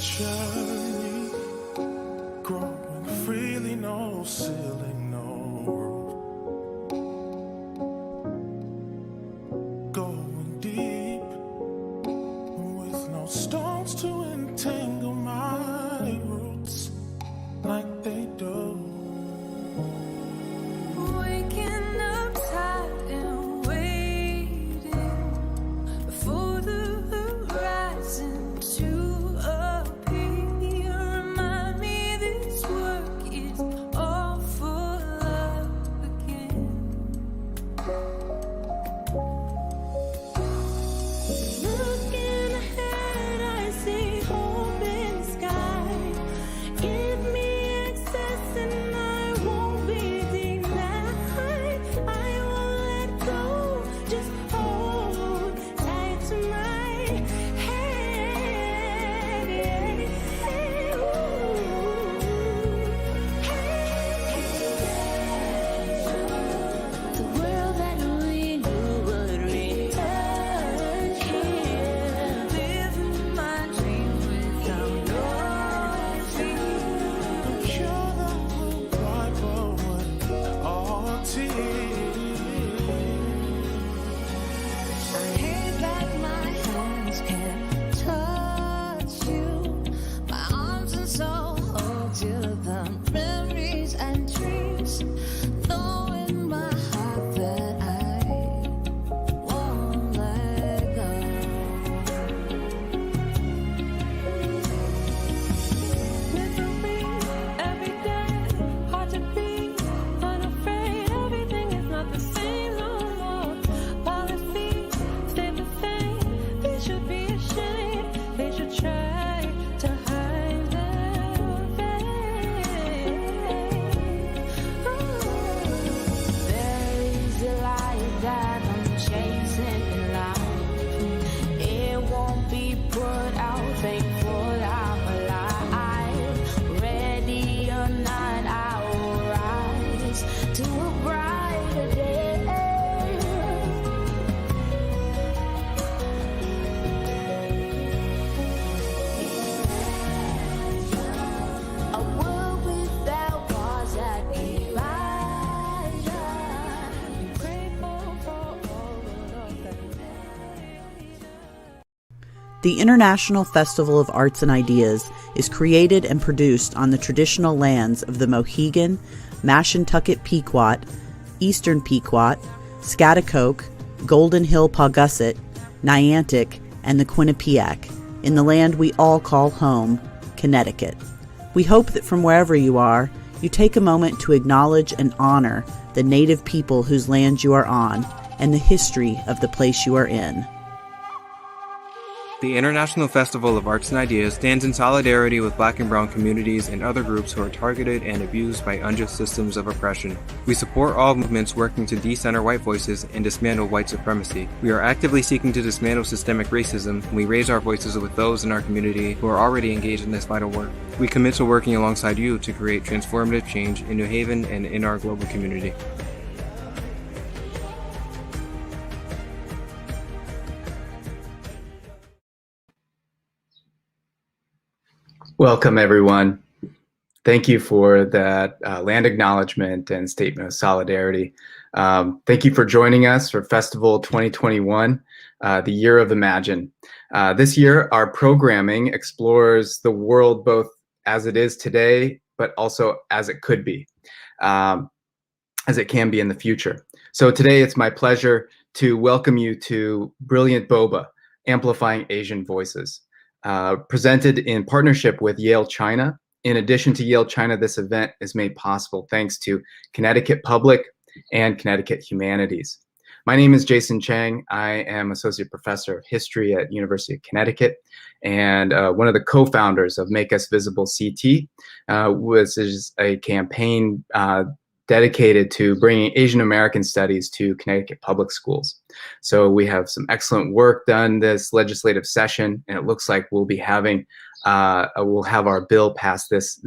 journey, growing freely, no ceiling, no roof. Going deep with no stones to entangle my roots like they do. Waking up tired and waiting for the horizon to appear. Remind me this work is all for love again. Looking ahead, I see hope in the sky. Give me access and I won't be denied. I won't let go, just hold tight to my hand. The world that we knew would return here. Living my dreams without no fear. Sure that will wipe away all tears. I hate that my hands can't touch you. My arms and soul hold you, the memories and dreams. Know in my heart that I won't let go. With me every day, hard to be unafraid. Everything is not the same no more. Policies stay the same. They should be ashamed. They should try to hide their face. There is a light that I'm chasing in life. It won't be put out. Thankful I'm alive. Ready or not, I will rise to a brighter day. A world without wars that divide us. Grateful for all that we made. The International Festival of Arts and Ideas is created and produced on the traditional lands of the Mohegan, Mashantucket Pequot, Eastern Pequot, Schaghticoke, Golden Hill Paugussett, Niantic, and the Quinnipiac, in the land we all call home, Connecticut. We hope that from wherever you are, you take a moment to acknowledge and honor the native people whose land you are on and the history of the place you are in. The International Festival of Arts and Ideas stands in solidarity with Black and Brown communities and other groups who are targeted and abused by unjust systems of oppression. We support all movements working to decenter white voices and dismantle white supremacy. We are actively seeking to dismantle systemic racism, and we raise our voices with those in our community who are already engaged in this vital work. We commit to working alongside you to create transformative change in New Haven and in our global community. Welcome, everyone. Thank you for that land acknowledgement and statement of solidarity. Thank you for joining us for Festival 2021, the Year of Imagine. This year, our programming explores the world both as it is today, but also as it could be, as it can be in the future. So today, it's my pleasure to welcome you to Brilliant Boba, Amplifying Asian Voices. Presented in partnership with Yale China. In addition to Yale China, this event is made possible thanks to Connecticut Public and Connecticut Humanities. My name is Jason Chang. I am Associate Professor of History at University of Connecticut and one of the co-founders of Make Us Visible CT, which is a campaign dedicated to bringing Asian American studies to Connecticut public schools. So we have some excellent work done this legislative session, and it looks like we'll be having we'll have our bill pass this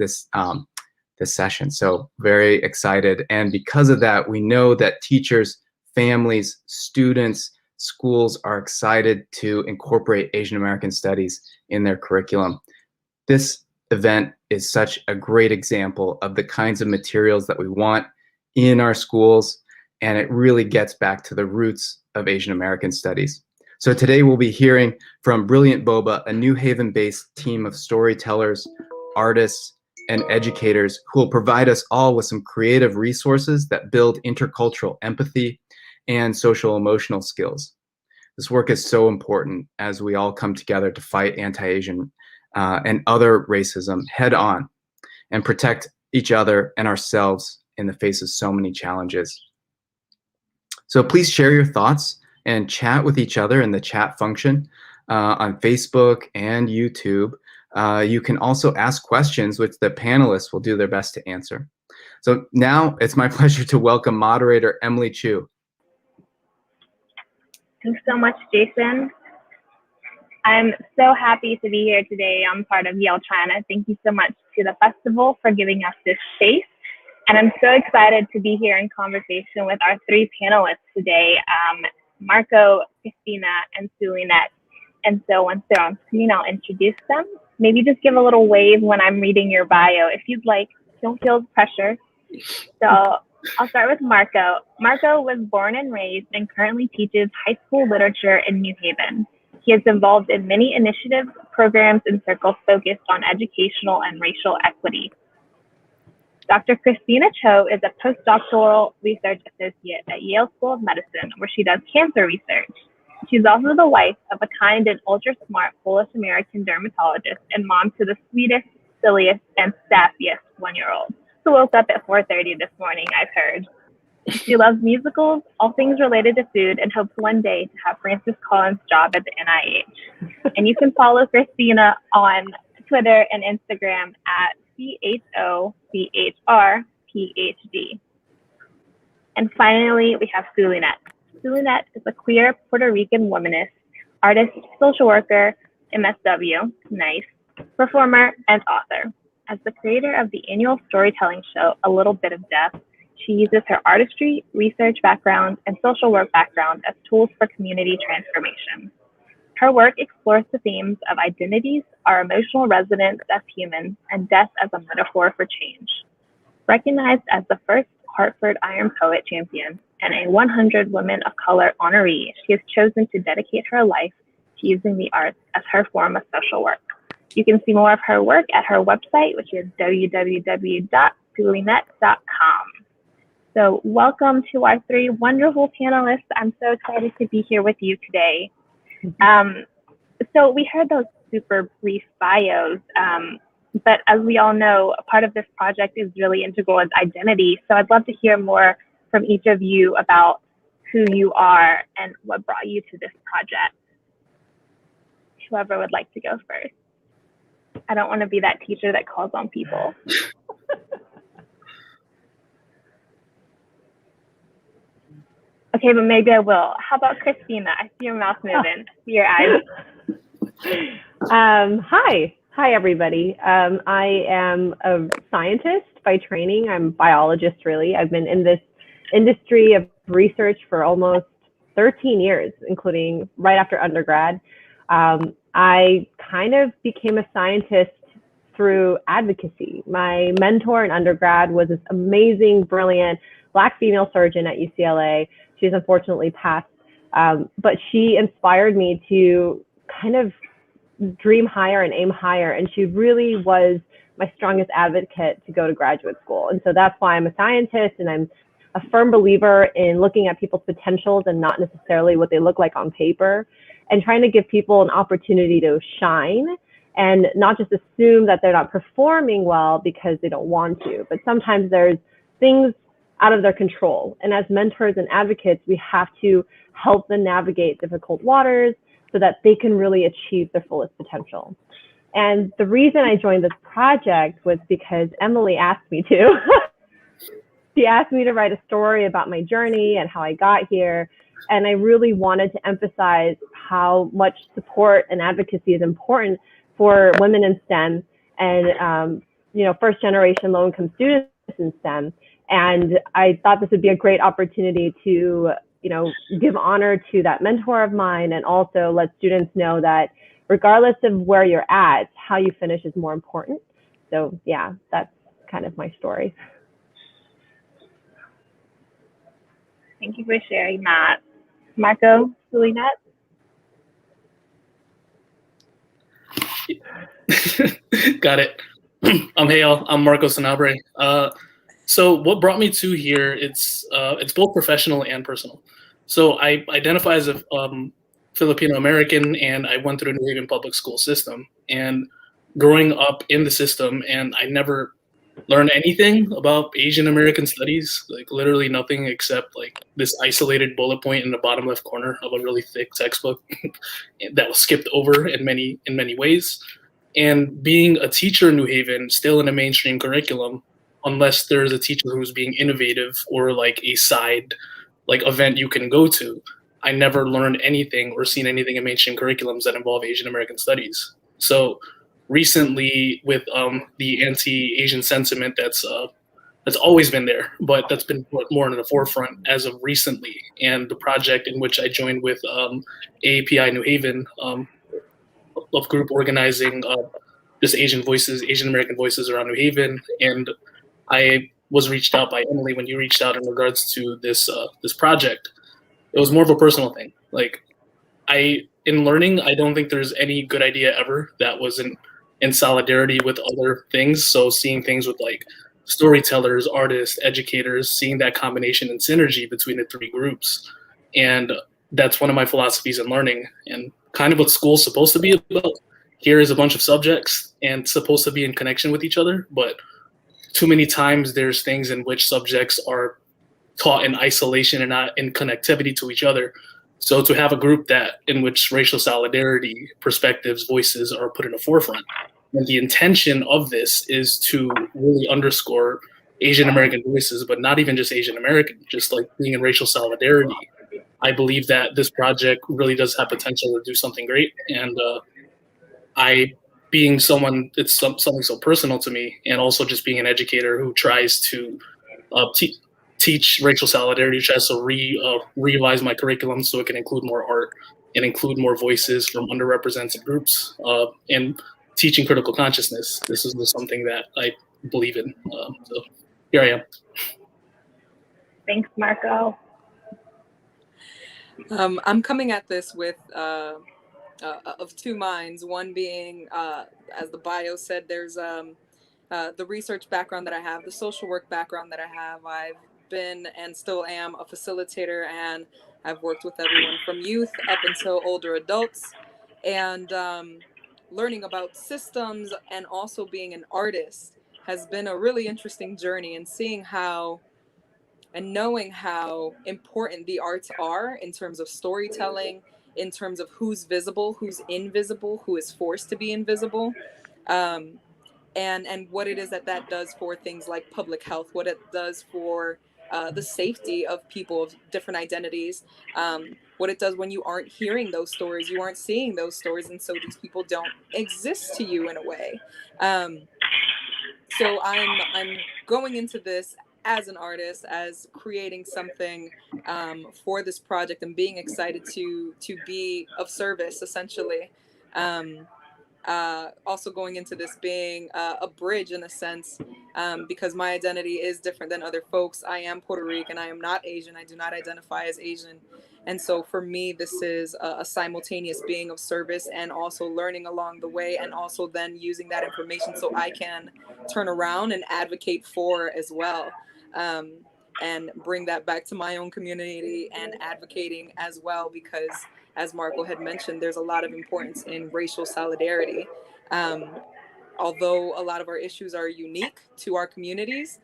session. So very excited, and because of that, we know that teachers, families, students, schools are excited to incorporate Asian American studies in their curriculum. This event is such a great example of the kinds of materials that we want in our schools, and it really gets back to the roots of Asian American studies. So today we'll be hearing from Brilliant Boba, a New Haven-based team of storytellers, artists, and educators who will provide us all with some creative resources that build intercultural empathy and social emotional skills. This work is so important as we all come together to fight anti-Asian and other racism head on and protect each other and ourselves in the face of so many challenges. So please share your thoughts and chat with each other in the chat function on Facebook and YouTube. You can also ask questions, which the panelists will do their best to answer. So now it's my pleasure to welcome moderator Emily Chu. Thanks so much, Jason. I'm so happy to be here today. I'm part of Yale China. Thank you so much to the festival for giving us this space. And I'm so excited to be here in conversation with our three panelists today, Marco, Christina, and Zulinette. And so once they're on screen, I'll introduce them. Maybe just give a little wave when I'm reading your bio. If you'd like, don't feel pressure. So I'll start with Marco. Marco was born and raised and currently teaches high school literature in New Haven. He is involved in many initiatives, programs, and circles focused on educational and racial equity. Dr. Christina Cho is a postdoctoral research associate at Yale School of Medicine, where she does cancer research. She's also the wife of a kind and ultra-smart Polish-American dermatologist and mom to the sweetest, silliest, and staffiest one-year-old, who woke up at 4:30 this morning, I've heard. She loves musicals, all things related to food, and hopes one day to have Francis Collins' job at the NIH. And you can follow Christina on Twitter and Instagram at CHOCHRPHD. And finally, we have Zulinette. Sulinet is a queer Puerto Rican womanist, artist, social worker, MSW, nice, performer, and author. As the creator of the annual storytelling show, A Little Bit of Death, she uses her artistry, research background, and social work background as tools for community transformation. Her work explores the themes of identities, our emotional resonance as humans, and death as a metaphor for change. Recognized as the first Hartford Iron Poet champion and a 100 Women of Color honoree, she has chosen to dedicate her life to using the arts as her form of social work. You can see more of her work at her website, which is www.zulinette.com. So welcome to our three wonderful panelists. I'm so excited to be here with you today. So we heard those super brief bios, but as we all know, a part of this project is really integral as identity. So I'd love to hear more from each of you about who you are and what brought you to this project. Whoever would like to go first. I don't want to be that teacher that calls on people. Okay, but maybe I will. How about Christina? I see your mouth moving. I see your eyes. Hi, everybody. I am a scientist by training. I'm a biologist, really. I've been in this industry of research for almost 13 years, including right after undergrad. I kind of became a scientist through advocacy. My mentor in undergrad was this amazing, brilliant Black female surgeon at UCLA. She's unfortunately passed, but she inspired me to kind of dream higher and aim higher. And she really was my strongest advocate to go to graduate school. And so that's why I'm a scientist, and I'm a firm believer in looking at people's potentials and not necessarily what they look like on paper, and trying to give people an opportunity to shine and not just assume that they're not performing well because they don't want to. But sometimes there's things out of their control. And as mentors and advocates, we have to help them navigate difficult waters so that they can really achieve their fullest potential. And the reason I joined this project was because Emily asked me to. She asked me to write a story about my journey and how I got here. And I really wanted to emphasize how much support and advocacy is important for women in STEM and first generation low income students in STEM. And I thought this would be a great opportunity to, give honor to that mentor of mine, and also let students know that regardless of where you're at, how you finish is more important. So yeah, that's kind of my story. Thank you for sharing that. Marco, Zulinette? Got it. I'm Hale. I'm Marco Sanabre. So what brought me to here, it's both professional and personal. So I identify as a Filipino American, and I went through the New Haven public school system. And growing up in the system, and I never learned anything about Asian American studies, like literally nothing except like this isolated bullet point in the bottom left corner of a really thick textbook that was skipped over in many ways. And being a teacher in New Haven, still in a mainstream curriculum, unless there's a teacher who's being innovative or like a side like event you can go to, I never learned anything or seen anything in mainstream curriculums that involve Asian American studies. So recently, with the anti-Asian sentiment that's always been there, but that's been put more in the forefront as of recently, and the project in which I joined with AAPI New Haven, of group organizing just Asian voices, Asian American voices around New Haven, and I was reached out by Emily when you reached out in regards to this project. It was more of a personal thing. Like in learning, I don't think there's any good idea ever that wasn't in solidarity with other things. So seeing things with like storytellers, artists, educators, seeing that combination and synergy between the three groups. And that's one of my philosophies in learning, and kind of what school's supposed to be about. Here is a bunch of subjects and supposed to be in connection with each other, but too many times there's things in which subjects are taught in isolation and not in connectivity to each other. So to have a group that in which racial solidarity perspectives, voices are put in the forefront, and the intention of this is to really underscore Asian American voices, but not even just Asian American, just like being in racial solidarity. I believe that this project really does have potential to do something great, and being someone, it's something so personal to me, and also just being an educator who tries to teach racial solidarity, tries to revise my curriculum so it can include more art and include more voices from underrepresented groups, and teaching critical consciousness. This is something that I believe in. So here I am. Thanks, Marco. I'm coming at this with of two minds. One being, as the bio said, there's the research background that I have, the social work background that I have. I've been and still am a facilitator, and I've worked with everyone from youth up until older adults, and learning about systems and also being an artist has been a really interesting journey, and seeing how and knowing how important the arts are in terms of storytelling, in terms of who's visible, who's invisible, who is forced to be invisible, and what it is that does for things like public health, what it does for the safety of people of different identities, what it does when you aren't hearing those stories, you aren't seeing those stories, and so these people don't exist to you in a way. So I'm going into this as an artist, as creating something for this project, and being excited to be of service, essentially. Also going into this being a bridge in a sense, because my identity is different than other folks. I am Puerto Rican. I am not Asian. I do not identify as Asian. And so for me, this is a simultaneous being of service, and also learning along the way, and also then using that information so I can turn around and advocate for as well. And bring that back to my own community and advocating as well, because as Marco had mentioned, there's a lot of importance in racial solidarity. Although a lot of our issues are unique to our communities,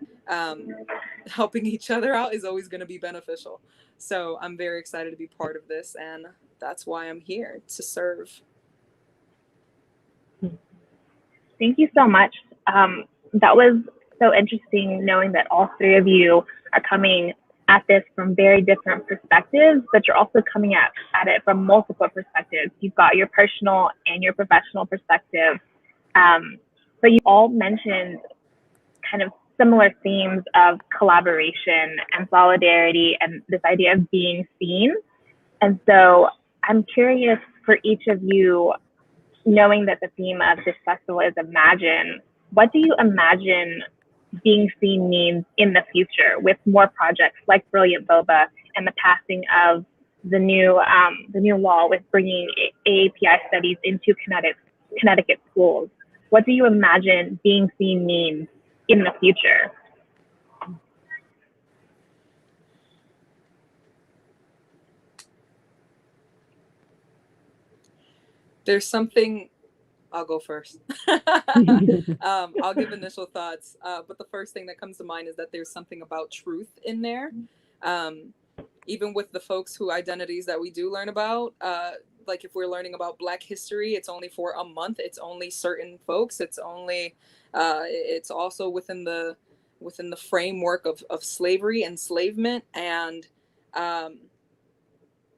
helping each other out is always going to be beneficial. So I'm very excited to be part of this, and that's why I'm here, to serve. Thank you so much. That was so interesting, knowing that all three of you are coming at this from very different perspectives, but you're also coming at it from multiple perspectives. You've got your personal and your professional perspective. But you all mentioned kind of similar themes of collaboration and solidarity and this idea of being seen. And so I'm curious for each of you, knowing that the theme of this festival is imagine, what do you imagine being seen means in the future with more projects like Brilliant Boba and the passing of the new law with bringing AAPI studies into Connecticut schools? What do you imagine being seen means in the future? There's something. I'll go first. I'll give initial thoughts, but the first thing that comes to mind is that there's something about truth in there. Even with the folks who identities that we do learn about, like if we're learning about Black history, it's only for a month. It's only certain folks. It's only, it's also within the framework of slavery, enslavement, and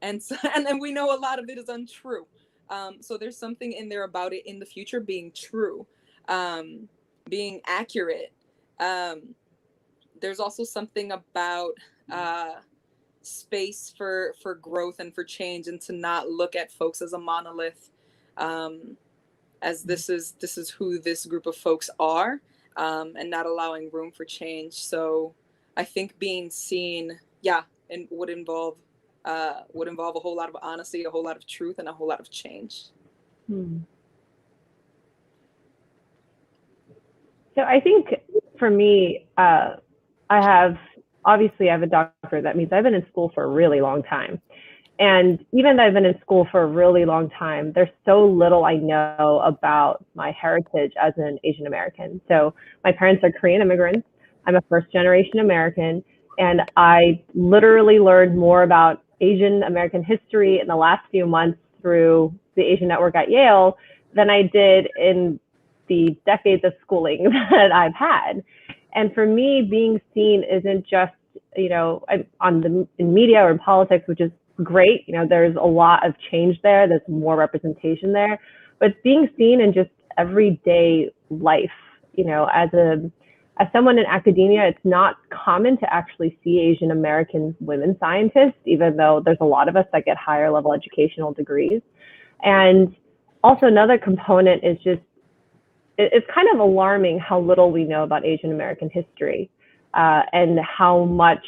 then we know a lot of it is untrue. So there's something in there about it in the future being true, being accurate. There's also something about space for growth and for change, and to not look at folks as a monolith, as this is who this group of folks are, and not allowing room for change. So I think being seen, and would involve a whole lot of honesty, a whole lot of truth, and a whole lot of change. So I think for me, I have a doctorate. That means I've been in school for a really long time. And even though I've been in school for a really long time, there's so little I know about my heritage as an Asian American. So my parents are Korean immigrants. I'm a first generation American. And I literally learned more about Asian American history in the last few months through the Asian Network at Yale than I did in the decades of schooling that I've had. And for me, being seen isn't just, in media or in politics, which is great. There's a lot of change there. There's more representation there. But being seen in just everyday life, as someone in academia, it's not common to actually see Asian American women scientists, even though there's a lot of us that get higher level educational degrees. And also another component is just, it's kind of alarming how little we know about Asian American history, and how much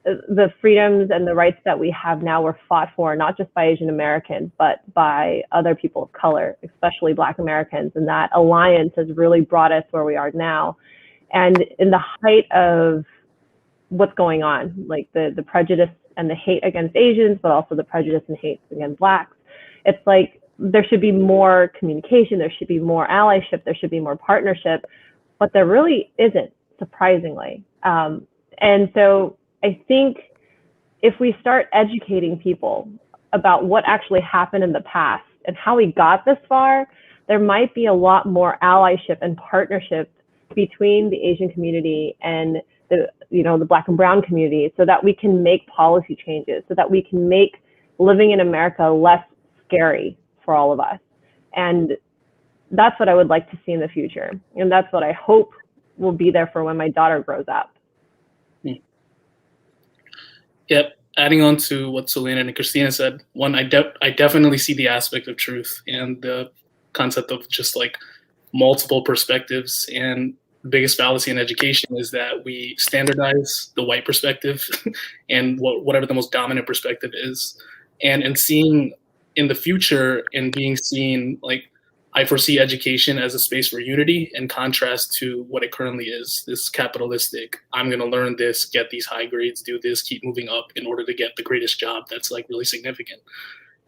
the freedoms and the rights that we have now were fought for, not just by Asian Americans, but by other people of color, especially Black Americans. And that alliance has really brought us where we are now. And in the height of what's going on, like the prejudice and the hate against Asians, but also the prejudice and hate against Blacks, it's like there should be more communication, there should be more allyship, there should be more partnership, but there really isn't, surprisingly. And so I think if we start educating people about what actually happened in the past and how we got this far, there might be a lot more allyship and partnership between the Asian community and the Black and Brown community, so that we can make policy changes, so that we can make living in America less scary for all of us. And that's what I would like to see in the future. And that's what I hope will be there for when my daughter grows up. Yep. Adding on to what Zulinette and Christina said, one, I definitely see the aspect of truth and the concept of just like multiple perspectives. And the biggest fallacy in education is that we standardize the white perspective and whatever the most dominant perspective is. And seeing in the future and being seen, like, I foresee education as a space for unity in contrast to what it currently is, this capitalistic, I'm going to learn this, get these high grades, do this, keep moving up in order to get the greatest job that's like really significant.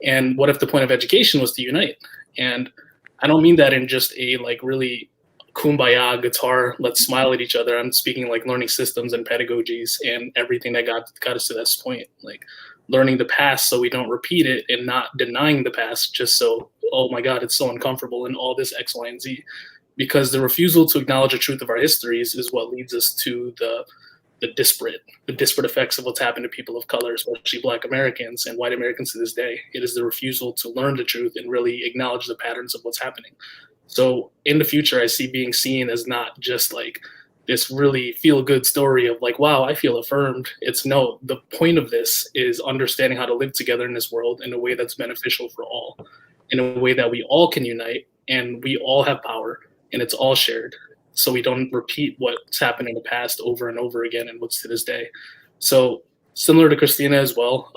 And what if the point of education was to unite? And I don't mean that in just a like really kumbaya guitar, let's smile at each other. I'm speaking like learning systems and pedagogies and everything that got us to this point. Like learning the past so we don't repeat it, and not denying the past just so, oh my God, it's so uncomfortable and all this X, Y, and Z. Because the refusal to acknowledge the truth of our histories is what leads us to the disparate effects of what's happened to people of color, especially Black Americans and white Americans to this day. It is the refusal to learn the truth and really acknowledge the patterns of what's happening. So in the future, I see being seen as not just like this really feel-good story of like, wow, I feel affirmed. It's no, the point of this is understanding how to live together in this world in a way that's beneficial for all. in a way that we all can unite and we all have power and it's all shared. So we don't repeat what's happened in the past over and over again and what's to this day. So similar to Christina as well,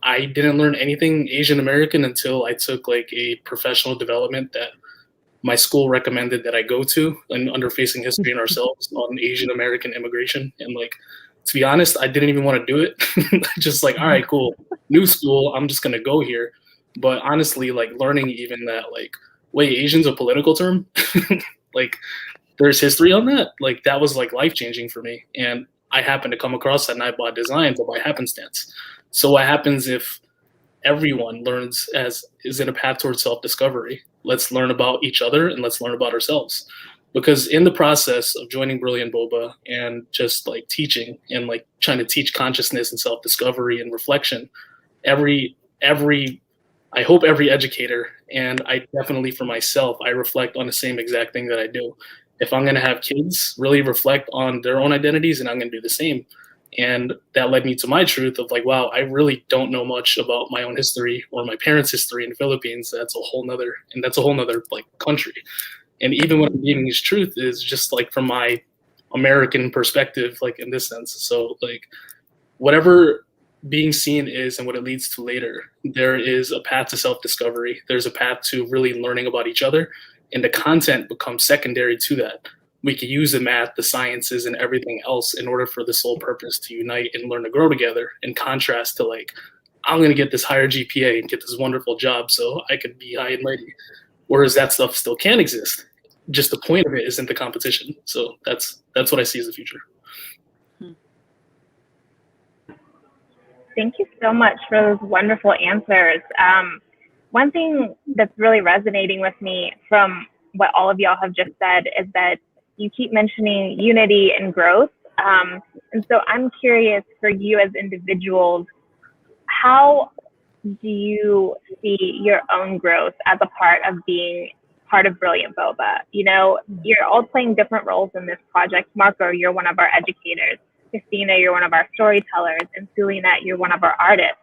I didn't learn anything Asian American until I took like a professional development that my school recommended that I go to, and under Facing History and Ourselves on Asian American immigration. And like, to be honest, I didn't even want to do it. Just like, all right, cool, new school, I'm just gonna go here. But honestly, like learning even that, like, wait, Asian's a political term? Like, there's history on that? Like, that was like life changing for me. And I happened to come across that and I bought design, but by happenstance. So what happens if everyone learns as is in a path towards self-discovery? Let's learn about each other and let's learn about ourselves. Because in the process of joining Brilliant Boba and just like teaching and like trying to teach consciousness and self-discovery and reflection, I hope every educator, and I definitely for myself, I reflect on the same exact thing that I do. If I'm gonna have kids really reflect on their own identities, and I'm gonna do the same. And that led me to my truth of like, wow, I really don't know much about my own history or my parents' history in the Philippines. That's a whole nother like country. And even what I'm giving this truth is just like from my American perspective, like in this sense. So like whatever being seen is and what it leads to later, there is a path to self-discovery. There's a path to really learning about each other, and the content becomes secondary to that. We can use the math, the sciences, and everything else in order for the sole purpose to unite and learn to grow together, in contrast to like, I'm going to get this higher GPA and get this wonderful job so I could be high and mighty. Whereas that stuff still can exist. Just the point of it isn't the competition. So that's what I see as the future. Thank you so much for those wonderful answers. One thing that's really resonating with me from what all of y'all have just said is that you keep mentioning unity and growth. And so I'm curious for you as individuals, how do you see your own growth as a part of being part of Brilliant Boba? You know, you're all playing different roles in this project. Marco, you're one of our educators. Christina, you're one of our storytellers. And Zulinette, you're one of our artists.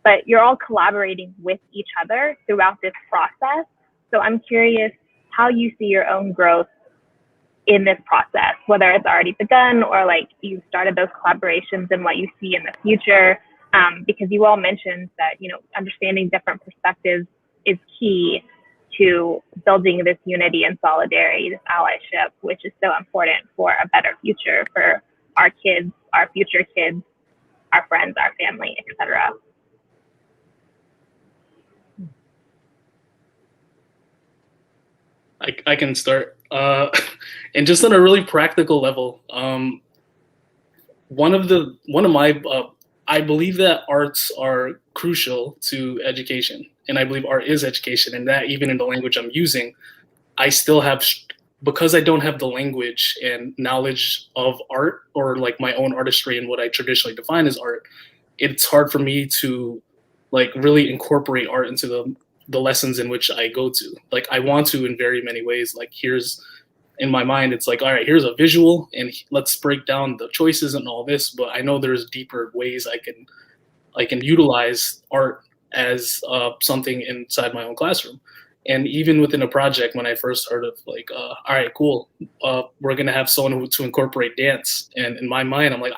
But you're all collaborating with each other throughout this process. So I'm curious how you see your own growth in this process, whether it's already begun or like you started those collaborations and what you see in the future. Because you all mentioned that, you know, understanding different perspectives is key to building this unity and solidarity, this allyship, which is so important for a better future for our kids, our future kids, our friends, our family, etc. I can start. And just on a really practical level, I believe that arts are crucial to education, and I believe art is education, and that even in the language I'm using, I still have, because I don't have the language and knowledge of art or like my own artistry and what I traditionally define as art, it's hard for me to like really incorporate art into the lessons in which I go to. Like I want to in very many ways, like here's, in my mind, it's like, all right, here's a visual and let's break down the choices and all this. But I know there's deeper ways I can utilize art as something inside my own classroom. And even within a project, when I first heard of like, all right, cool, we're going to have someone to incorporate dance. And in my mind, I'm like,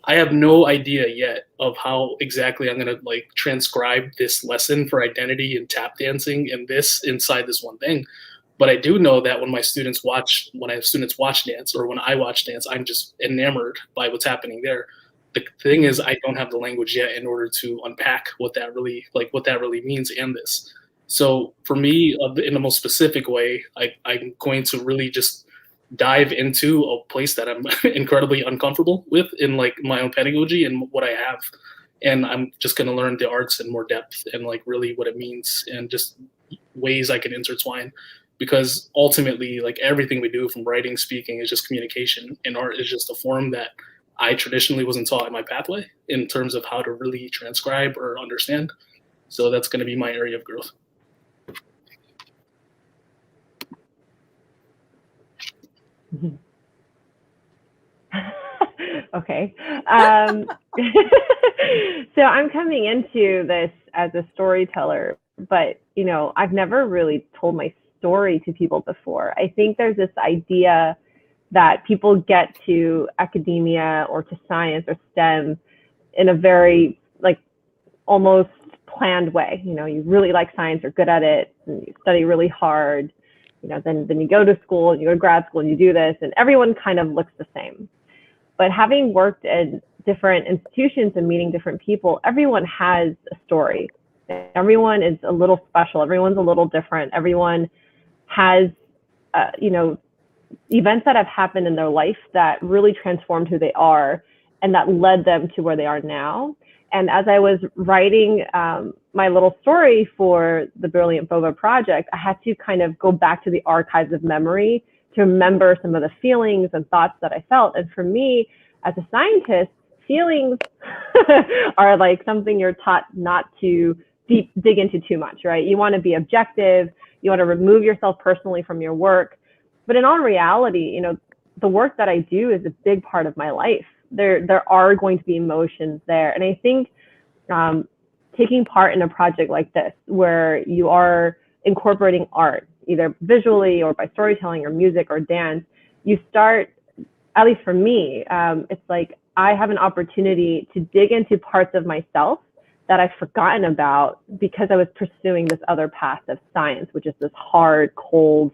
I have no idea yet of how exactly I'm going to like transcribe this lesson for identity and tap dancing and this inside this one thing. But I do know that when I have students watch dance, or when I watch dance, I'm just enamored by what's happening there. The thing is, I don't have the language yet in order to unpack what that really means and this. So for me, in the most specific way, I'm going to really just dive into a place that I'm incredibly uncomfortable with in like my own pedagogy and what I have. And I'm just going to learn the arts in more depth and like really what it means and just ways I can intertwine. Because ultimately, like everything we do from writing, speaking is just communication, and art is just a form that I traditionally wasn't taught in my pathway in terms of how to really transcribe or understand. So that's going to be my area of growth. Okay. So I'm coming into this as a storyteller but you know, I've never really told my story to people before. I think there's this idea that people get to academia or to science or STEM in a very like almost planned way. You know, you really like science, you're good at it, and you study really hard. You know, then you go to school, and you go to grad school, and you do this, and everyone kind of looks the same. But having worked at different institutions and meeting different people, everyone has a story. Everyone is a little special. Everyone's a little different. Everyone has, you know, events that have happened in their life that really transformed who they are and that led them to where they are now. And as I was writing my little story for the Brilliant Boba project, I had to kind of go back to the archives of memory to remember some of the feelings and thoughts that I felt. And for me, as a scientist, feelings are like something you're taught not to dig into too much, right? You want to be objective. You want to remove yourself personally from your work. But in all reality, you know, the work that I do is a big part of my life. There are going to be emotions there. And I think taking part in a project like this, where you are incorporating art, either visually or by storytelling or music or dance, you start, at least for me, it's like I have an opportunity to dig into parts of myself that I've forgotten about because I was pursuing this other path of science, which is this hard, cold,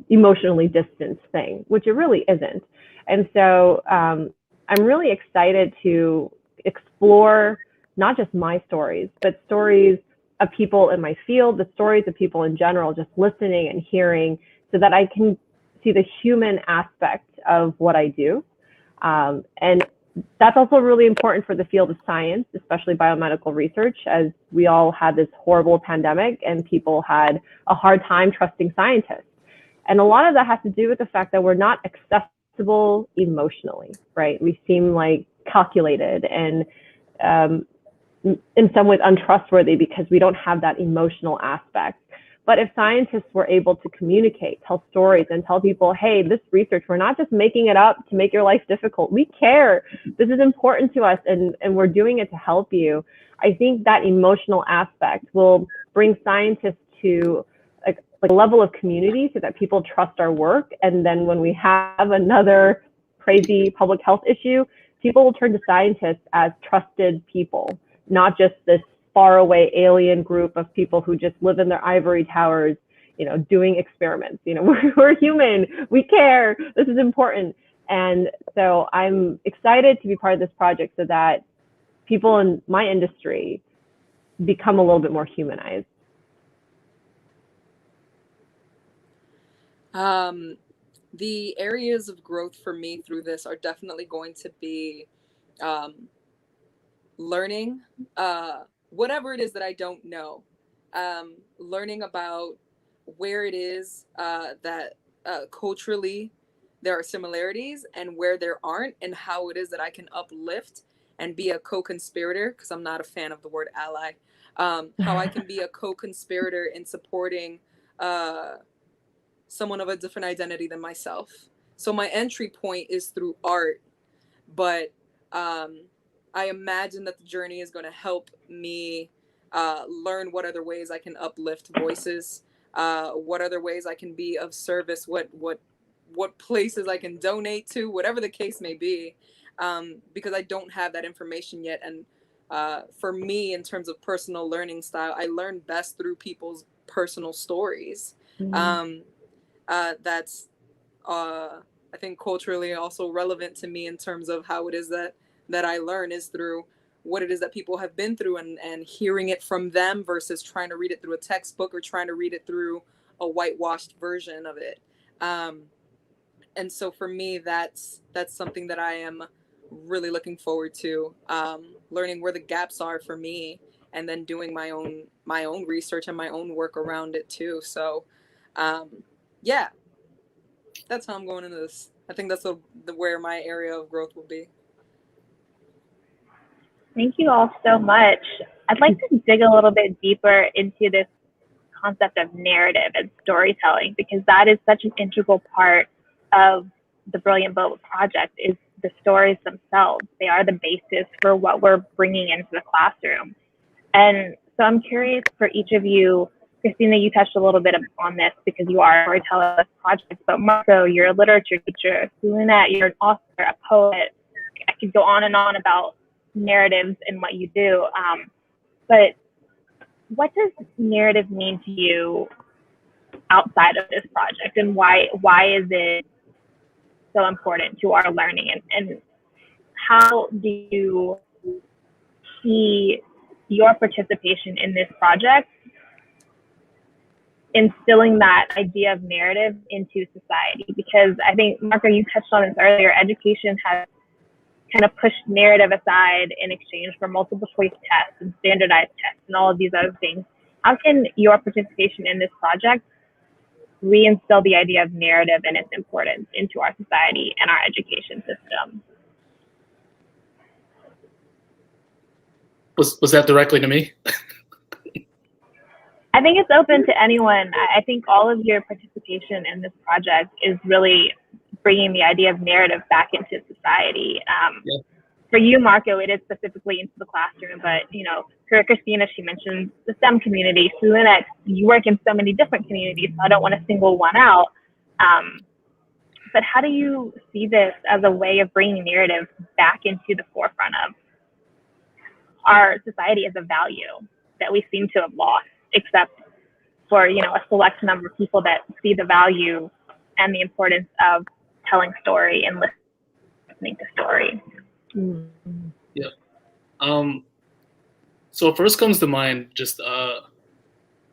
emotionally distant thing, which it really isn't. And so I'm really excited to explore not just my stories, but stories of people in my field, the stories of people in general, just listening and hearing so that I can see the human aspect of what I do. And that's also really important for the field of science, especially biomedical research, as we all had this horrible pandemic and people had a hard time trusting scientists. And a lot of that has to do with the fact that we're not accessible emotionally, right? We seem like calculated and in some ways untrustworthy because we don't have that emotional aspect. But if scientists were able to communicate, tell stories, and tell people, hey, this research, we're not just making it up to make your life difficult. We care. This is important to us, and we're doing it to help you. I think that emotional aspect will bring scientists to like a level of community so that people trust our work. And then when we have another crazy public health issue, people will turn to scientists as trusted people, not just this faraway alien group of people who just live in their ivory towers, you know, doing experiments. You know, we're human, we care, this is important. And so I'm excited to be part of this project so that people in my industry become a little bit more humanized. The areas of growth for me through this are definitely going to be learning whatever it is that I don't know, learning about where it is that culturally there are similarities and where there aren't, and how it is that I can uplift and be a co-conspirator, because I'm not a fan of the word ally, how I can be a co-conspirator in supporting someone of a different identity than myself. So my entry point is through art, but I imagine that the journey is going to help me learn what other ways I can uplift voices, what other ways I can be of service, what places I can donate to, whatever the case may be, because I don't have that information yet. And for me, in terms of personal learning style, I learn best through people's personal stories. Mm-hmm. That's I think culturally also relevant to me in terms of how it is that I learn is through what it is that people have been through and hearing it from them versus trying to read it through a textbook or trying to read it through a whitewashed version of it. And so for me, that's something that I am really looking forward to, learning where the gaps are for me, and then doing my own research and my own work around it too. So yeah, that's how I'm going into this. I think that's where my area of growth will be. Thank you all so much. I'd like to dig a little bit deeper into this concept of narrative and storytelling, because that is such an integral part of the Brilliant Boba project, is the stories themselves. They are the basis for what we're bringing into the classroom. And So I'm curious for each of you. Christina, you touched a little bit on this because you are a storyteller of this project, but Marco, you're a literature teacher. Zulinette, you're an author, a poet. I could go on and on about narratives and what you do. But what does narrative mean to you outside of this project, and why is it so important to our learning, and how do you see your participation in this project instilling that idea of narrative into society? Because I think, Marco, you touched on this earlier, education has kind of pushed narrative aside in exchange for multiple choice tests and standardized tests and all of these other things. How can your participation in this project reinstill the idea of narrative and its importance into our society and our education system? Was that directly to me? I think it's open to anyone. I think all of your participation in this project is really bringing the idea of narrative back into society. Yeah. For you, Marco, it is specifically into the classroom, but for Christina, she mentioned the STEM community. Zulinette, you work in so many different communities, so I don't want to single one out. But how do you see this as a way of bringing narrative back into the forefront of our society as a value that we seem to have lost, except for a select number of people that see the value and the importance of telling story and listening to story? Yeah. So first comes to mind just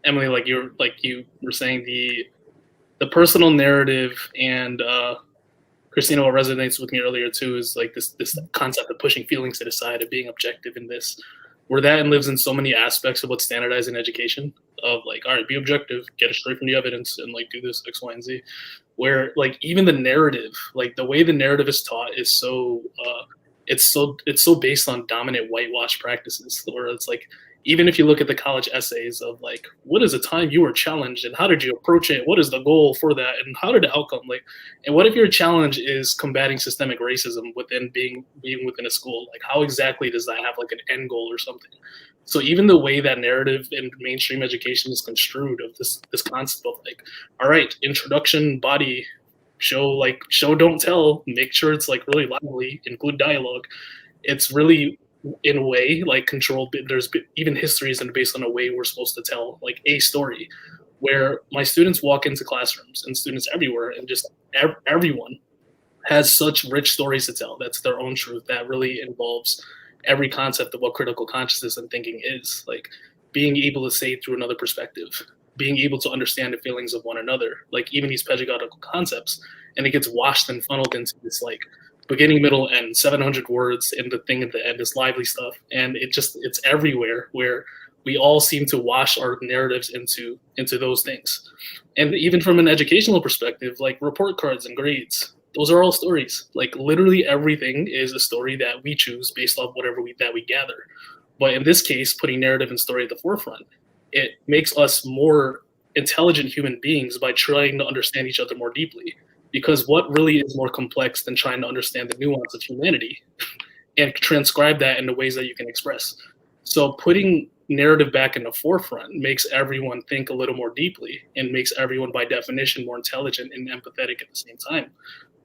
Emily, like you were saying, the personal narrative, and Christina, what resonates with me earlier too is like this concept of pushing feelings to the side, of being objective in this, where that lives in so many aspects of what's standardized in education, of like, all right, be objective, get it straight from the evidence, and like do this X, Y, and Z. Where like even the narrative, like the way the narrative is taught is so it's so based on dominant whitewash practices, where it's like, even if you look at the college essays of like, what is a time you were challenged and how did you approach it? What is the goal for that? And how did the outcome, like, and what if your challenge is combating systemic racism within being within a school? Like, how exactly does that have like an end goal or something? So even the way that narrative in mainstream education is construed of this concept of like, all right, introduction, body, show, don't tell, make sure it's like really lively, include dialogue. It's really, in a way, like controlled. There's even histories and based on a way we're supposed to tell like a story, where my students walk into classrooms, and students everywhere, and just everyone has such rich stories to tell. That's their own truth. That really involves every concept of what critical consciousness and thinking is, like being able to say it through another perspective, being able to understand the feelings of one another, like even these pedagogical concepts, and it gets washed and funneled into this like beginning, middle, end, 700 words, and the thing at the end is lively stuff. And it's everywhere, where we all seem to wash our narratives into those things. And even from an educational perspective, like report cards and grades, those are all stories. Like literally everything is a story that we choose based off whatever we gather. But in this case, putting narrative and story at the forefront, it makes us more intelligent human beings by trying to understand each other more deeply. Because what really is more complex than trying to understand the nuance of humanity and transcribe that into ways that you can express? So putting narrative back in the forefront makes everyone think a little more deeply, and makes everyone by definition more intelligent and empathetic at the same time.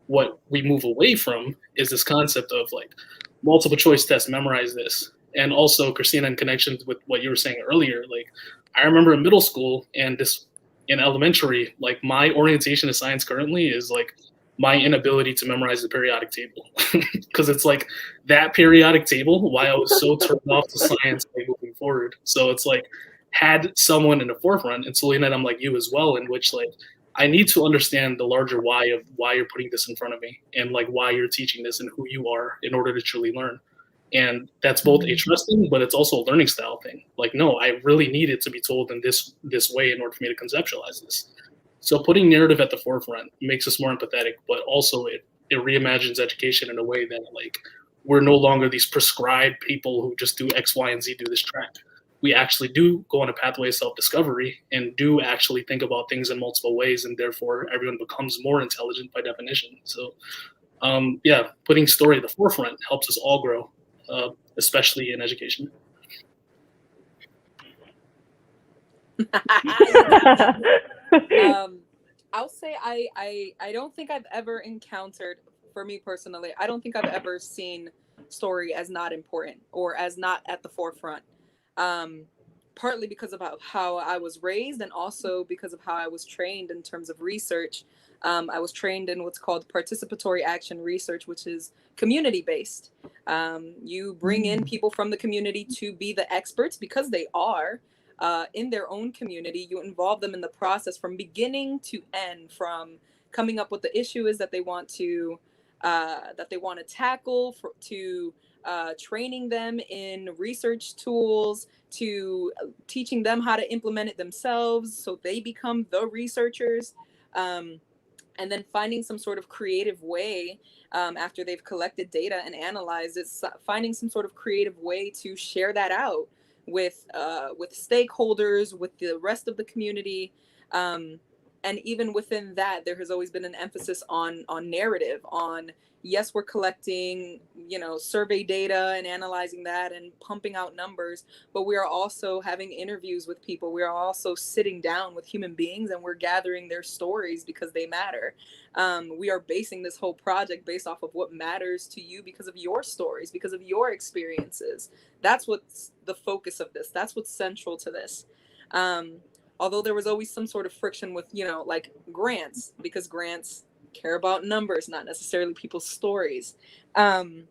What we move away from is this concept of like multiple choice tests, memorize this. And also, Christina, in connection with what you were saying earlier, like I remember in middle school and in elementary, like my orientation to science currently is like my inability to memorize the periodic table, because it's like that periodic table, why I was so turned off to science like, moving forward. So it's like, had someone in the forefront, and Zulinette, I'm like you as well, in which like I need to understand the larger why of why you're putting this in front of me, and like why you're teaching this and who you are, in order to truly learn. And that's both a trusting, but it's also a learning style thing. Like, no, I really need it to be told in this way in order for me to conceptualize this. So putting narrative at the forefront makes us more empathetic, but also it reimagines education in a way that like we're no longer these prescribed people who just do X, Y, and Z, do this track. We actually do go on a pathway of self-discovery and do actually think about things in multiple ways, and therefore everyone becomes more intelligent by definition. So putting story at the forefront helps us all grow. Especially in education. I'll say I don't think I've ever encountered, for me personally, I don't think I've ever seen story as not important or as not at the forefront. Um, Partly because of how I was raised, and also because of how I was trained in terms of research. I was trained in what's called participatory action research, which is community based. You bring in people from the community to be the experts because they are in their own community. You involve them in the process from beginning to end, from coming up with the issue is that they want to tackle, to training them in research tools, to teaching them how to implement it themselves so they become the researchers. And then finding some sort of creative way, after they've collected data and analyzed it, finding some sort of creative way to share that out with stakeholders, with the rest of the community. And even within that, there has always been an emphasis on narrative, on, yes, we're collecting, survey data and analyzing that and pumping out numbers, but we are also having interviews with people. We are also sitting down with human beings and we're gathering their stories because they matter. We are basing this whole project based off of what matters to you because of your stories, because of your experiences. That's what's the focus of this. That's what's central to this. Although there was always some sort of friction with, like grants, because grants care about numbers, not necessarily people's stories. And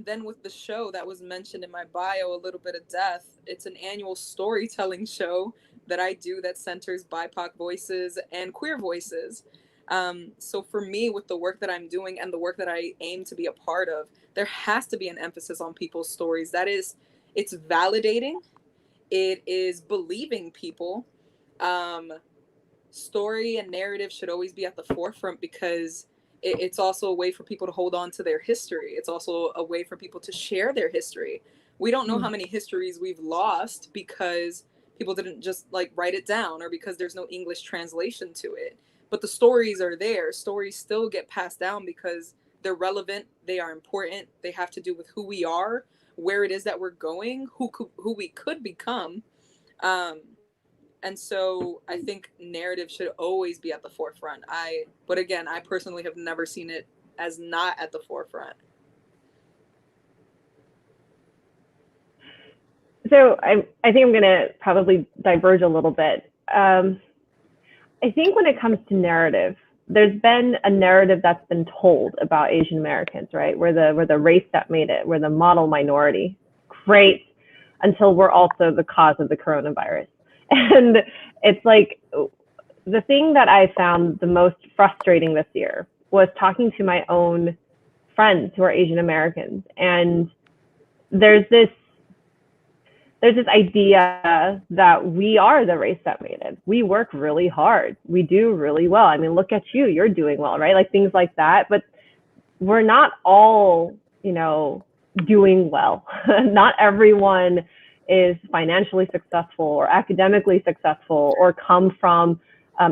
then with the show that was mentioned in my bio, A Little Bit of Death, it's an annual storytelling show that I do that centers BIPOC voices and queer voices. So for me, with the work that I'm doing and the work that I aim to be a part of, there has to be an emphasis on people's stories. It's validating. It is believing people. Story and narrative should always be at the forefront because it's also a way for people to hold on to their history. It's also a way for people to share their history. We don't know how many histories we've lost because people didn't just write it down, or because there's no English translation to it. But the stories are there. Stories still get passed down because they're relevant. They are important. They have to do with who we are, where it is that we're going, who we could become. And so I think narrative should always be at the forefront. But again, I personally have never seen it as not at the forefront. So I think I'm going to probably diverge a little bit. I think when it comes to narrative, there's been a narrative that's been told about Asian Americans, right? We're the race that made it. We're the model minority. Great, until we're also the cause of the coronavirus. And it's like, the thing that I found the most frustrating this year was talking to my own friends who are Asian Americans. And there's this idea that we are the race that made it. We work really hard. We do really well. I mean, look at you, you're doing well, right? Like things like that. But we're not all, doing well. Not everyone is financially successful or academically successful or come from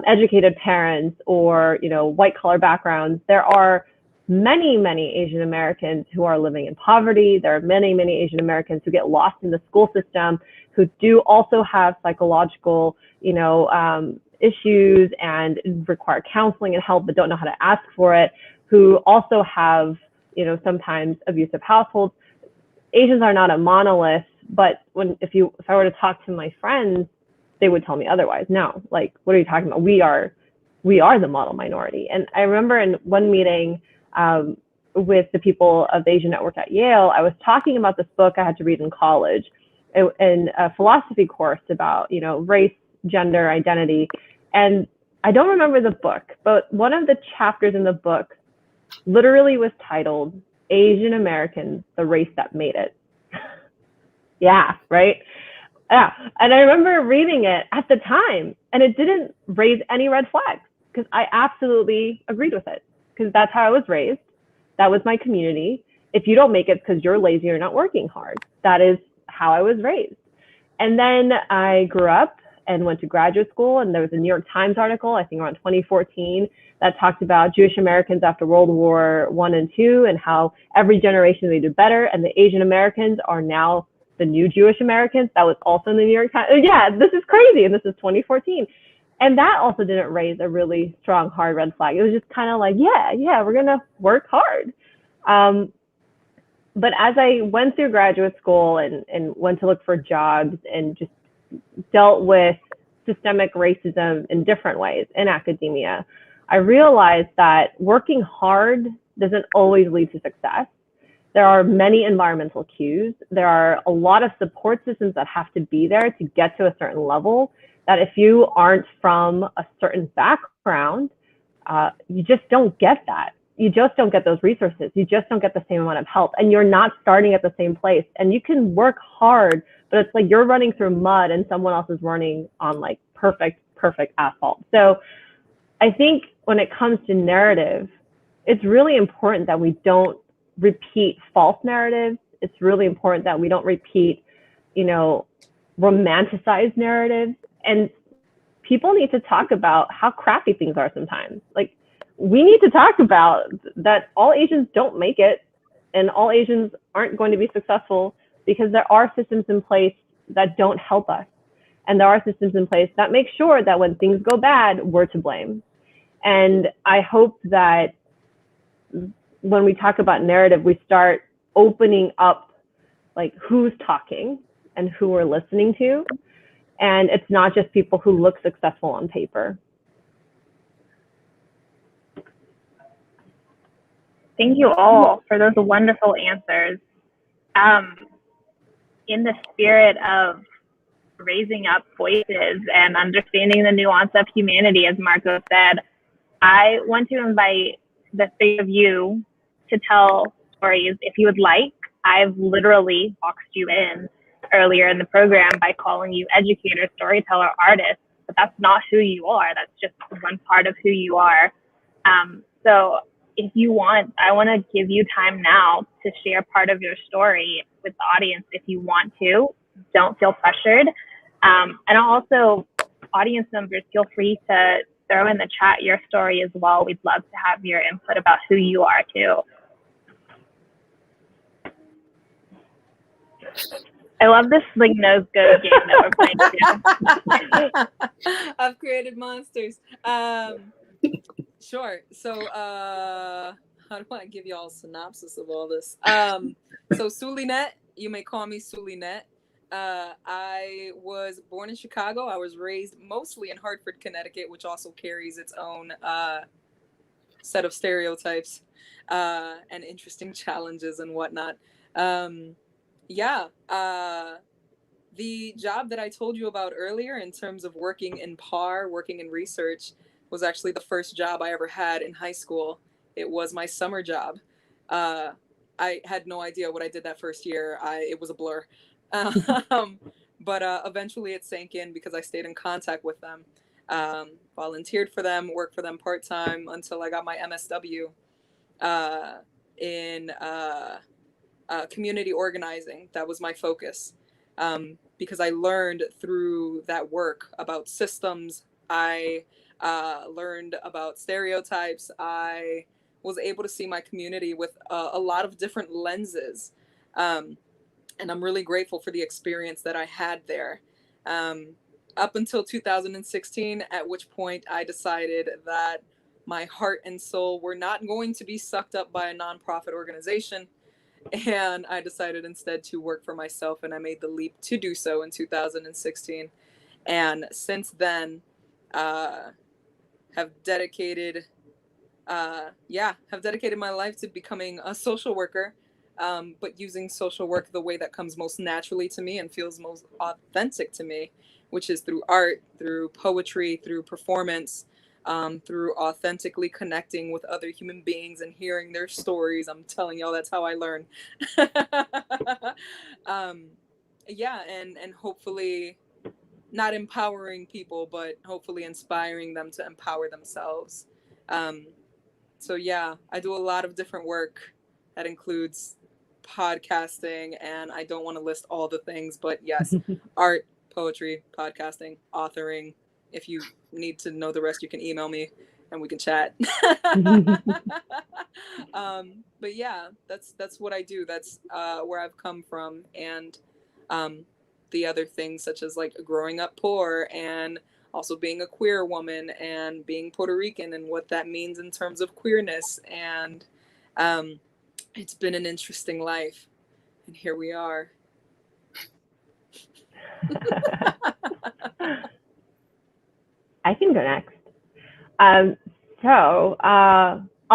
educated parents or, white collar backgrounds. There are many, many Asian Americans who are living in poverty. There are many, many Asian Americans who get lost in the school system, who do also have psychological, issues and require counseling and help, but don't know how to ask for it, who also have, sometimes abusive households. Asians are not a monolith, but if I were to talk to my friends, they would tell me otherwise. No, what are you talking about? We are the model minority. And I remember in one meeting with the people of the Asian Network at Yale, I was talking about this book I had to read in college, in a philosophy course about, race, gender, identity. And I don't remember the book, but one of the chapters in the book literally was titled Asian Americans, the Race That Made It. Yeah, right? Yeah. And I remember reading it at the time, and it didn't raise any red flags because I absolutely agreed with it, because that's how I was raised. That was my community. If you don't make it because you're lazy or not working hard, that is how I was raised. And then I grew up and went to graduate school, and there was a New York Times article, I think around 2014, that talked about Jewish Americans after World War I and II and how every generation they did better, and the Asian Americans are now the New Jewish Americans. That was also in the New York Times. Yeah, this is crazy. And this is 2014. And that also didn't raise a really strong, hard red flag. It was just kind of like, yeah, we're going to work hard. But as I went through graduate school and went to look for jobs and just dealt with systemic racism in different ways in academia, I realized that working hard doesn't always lead to success. There are many environmental cues. There are a lot of support systems that have to be there to get to a certain level, that if you aren't from a certain background, you just don't get that. You just don't get those resources. You just don't get the same amount of help, and you're not starting at the same place. And you can work hard, but it's like you're running through mud and someone else is running on like perfect asphalt. So I think when it comes to narrative, it's really important that we don't repeat false narratives. It's really important that we don't repeat, romanticized narratives. And people need to talk about how crappy things are sometimes. Like, we need to talk about that all Asians don't make it and all Asians aren't going to be successful because there are systems in place that don't help us. And there are systems in place that make sure that when things go bad, we're to blame. And I hope that when we talk about narrative, we start opening up like who's talking and who we're listening to. And it's not just people who look successful on paper. Thank you all for those wonderful answers. In the spirit of raising up voices and understanding the nuance of humanity, as Marco said, I want to invite the three of you to tell stories if you would like. I've literally boxed you in earlier in the program by calling you educator, storyteller, artist, but that's not who you are. That's just one part of who you are. So if you want, I want to give you time now to share part of your story with the audience if you want to. Don't feel pressured. And also, audience members, feel free to throw in the chat your story as well. We'd love to have your input about who you are too. I love this like nose go game that we're playing too. I've created monsters. Sure. So how do I give you all a synopsis of all this? So Zulinette, you may call me Zulinette. I was born in Chicago. I was raised mostly in Hartford, Connecticut, which also carries its own set of stereotypes and interesting challenges and whatnot. The job that I told you about earlier in terms of working in PAR, working in research, was actually the first job I ever had in high school. It was my summer job. I had no idea what I did that first year. It was a blur. But eventually it sank in because I stayed in contact with them, volunteered for them, worked for them part-time until I got my MSW in community organizing. That was my focus, because I learned through that work about systems. I learned about stereotypes. I was able to see my community with a lot of different lenses. And I'm really grateful for the experience that I had there. Up until 2016, at which point I decided that my heart and soul were not going to be sucked up by a nonprofit organization. And I decided instead to work for myself, and I made the leap to do so in 2016. And since then, have dedicated my life to becoming a social worker, but using social work the way that comes most naturally to me and feels most authentic to me, which is through art, through poetry, through performance, through authentically connecting with other human beings and hearing their stories. I'm telling y'all, that's how I learn. And hopefully not empowering people, but hopefully inspiring them to empower themselves. So yeah, I do a lot of different work that includes podcasting, and I don't want to list all the things, but yes, art, poetry, podcasting, authoring. If you need to know the rest, you can email me and we can chat. But yeah, that's what I do. That's where I've come from. And the other things such as like growing up poor and also being a queer woman and being Puerto Rican and what that means in terms of queerness. And it's been an interesting life. And here we are. I can go next. I'll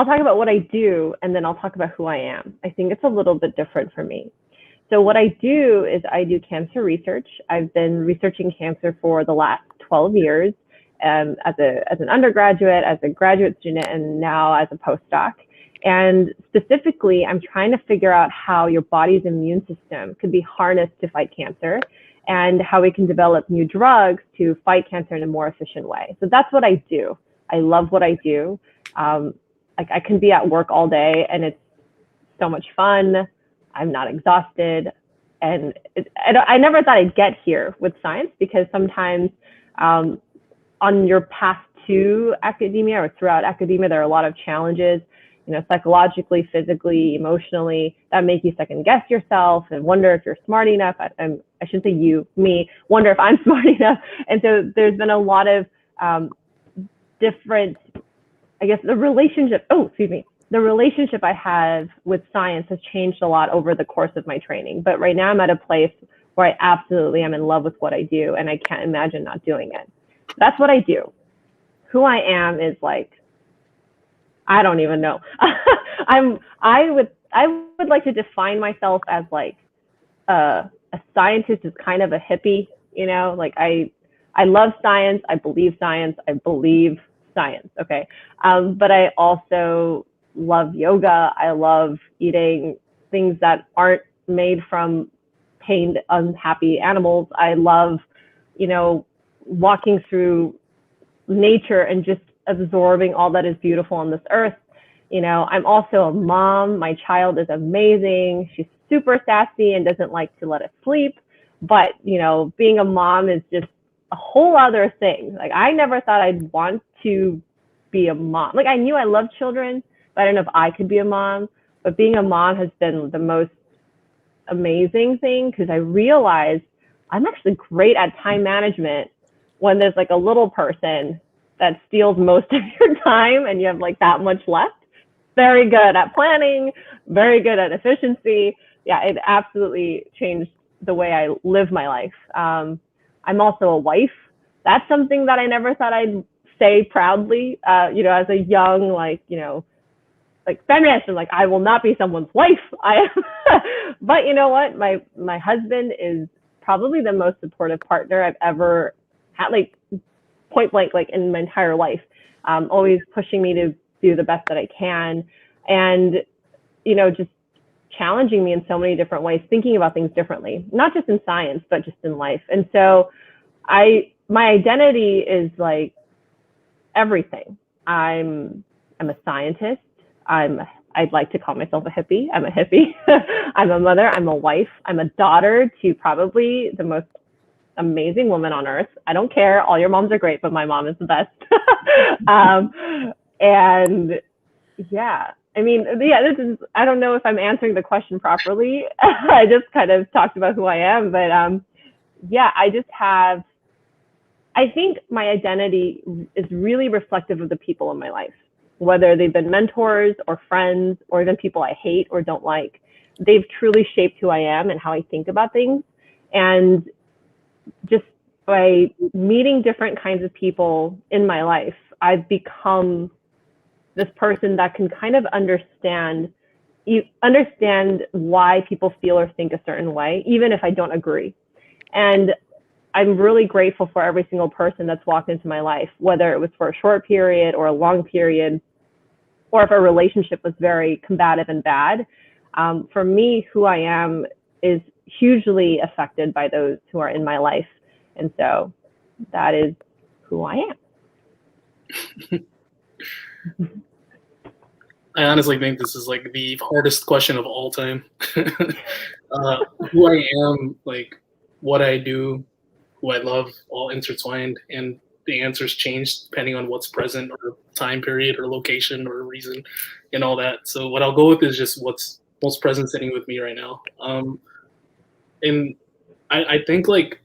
talk about what I do, and then I'll talk about who I am. I think it's a little bit different for me. So what I do is I do cancer research. I've been researching cancer for the last 12 years as an undergraduate, as a graduate student, and now as a postdoc. And specifically, I'm trying to figure out how your body's immune system could be harnessed to fight cancer, and how we can develop new drugs to fight cancer in a more efficient way. So that's what I do. I love what I do. Like I can be at work all day and it's so much fun. I'm not exhausted. And I never thought I'd get here with science, because sometimes on your path to academia or throughout academia, there are a lot of challenges, psychologically, physically, emotionally, that make you second guess yourself and wonder if you're smart enough. I shouldn't say you, me, wonder if I'm smart enough. And so there's been a lot of different, I guess, the relationship I have with science has changed a lot over the course of my training. But right now I'm at a place where I absolutely am in love with what I do, and I can't imagine not doing it. That's what I do. Who I am is like, I don't even know. I would like to define myself as like a scientist is kind of a hippie, like I love science. I believe science. Okay. But I also love yoga. I love eating things that aren't made from pained, unhappy animals. I love, walking through nature and just absorbing all that is beautiful on this earth. I'm also a mom. My child is amazing. She's super sassy and doesn't like to let us sleep. But, being a mom is just a whole other thing. Like, I never thought I'd want to be a mom. Like, I knew I loved children, but I don't know if I could be a mom. But being a mom has been the most amazing thing, because I realized I'm actually great at time management when there's like a little person that steals most of your time and you have like that much left. Very good at planning, very good at efficiency. Yeah, it absolutely changed the way I live my life. I'm also a wife. That's something that I never thought I'd say proudly, as a young, like feminist, and like, I will not be someone's wife. But you know what? My husband is probably the most supportive partner I've ever had, like point blank, like in my entire life. Always pushing me to do the best that I can, and just challenging me in so many different ways, thinking about things differently, not just in science, but just in life. And so my identity is like everything. I'm a scientist. I'd like to call myself a hippie. I'm a hippie. I'm a mother. I'm a wife. I'm a daughter to probably the most amazing woman on earth. I don't care. All your moms are great, but my mom is the best. And yeah, this is, I don't know if I'm answering the question properly. I just kind of talked about who I am, but I think my identity is really reflective of the people in my life, whether they've been mentors or friends or even people I hate or don't like. They've truly shaped who I am and how I think about things. And just by meeting different kinds of people in my life, I've become this person that can kind of understand why people feel or think a certain way, even if I don't agree. And I'm really grateful for every single person that's walked into my life, whether it was for a short period or a long period, or if a relationship was very combative and bad. For me, who I am is hugely affected by those who are in my life. And so that is who I am. I honestly think this is like the hardest question of all time. Who I am, like what I do, who I love, all intertwined, and the answers change depending on what's present or time period or location or reason and all that. So what I'll go with is just what's most present sitting with me right now. And I think like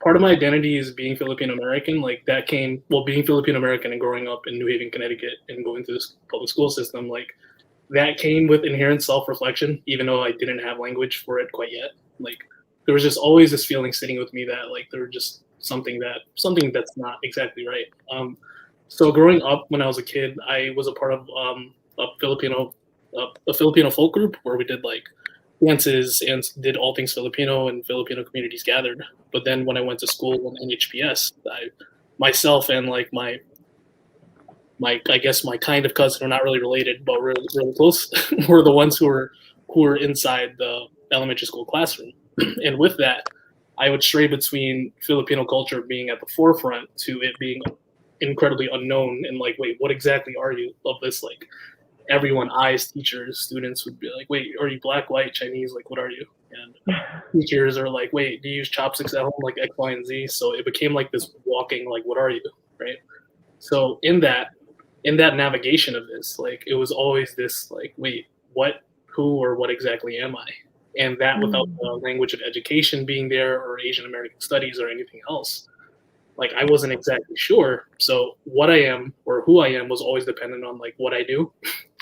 part of my identity is being Filipino American. Like that came, well, being Filipino American and growing up in New Haven, Connecticut, and going through this public school system, like that came with inherent self-reflection, even though I didn't have language for it quite yet. Like there was just always this feeling sitting with me that like there was just something that's not exactly right. So growing up when I was a kid, I was a part of a Filipino folk group where we did like dances and did all things Filipino, and Filipino communities gathered. But then when I went to school in NHPS, myself and like my I guess my kind of cousin, who are not really related but really, really close, were the ones who were inside the elementary school classroom. And with that, I would stray between Filipino culture being at the forefront to it being incredibly unknown, and like, wait, what exactly are you of this? Like everyone, eyes, teachers, students would be like, wait, are you black, white, Chinese? Like, what are you? And teachers are like, wait, do you use chopsticks at home? Like X, Y, and Z. So it became like this walking, like, what are you? Right. So in that navigation of this, like, it was always this, like, wait, what, who, or what exactly am I? And that without the language of education being there or Asian American studies or anything else, like I wasn't exactly sure. So what I am or who I am was always dependent on like what I do.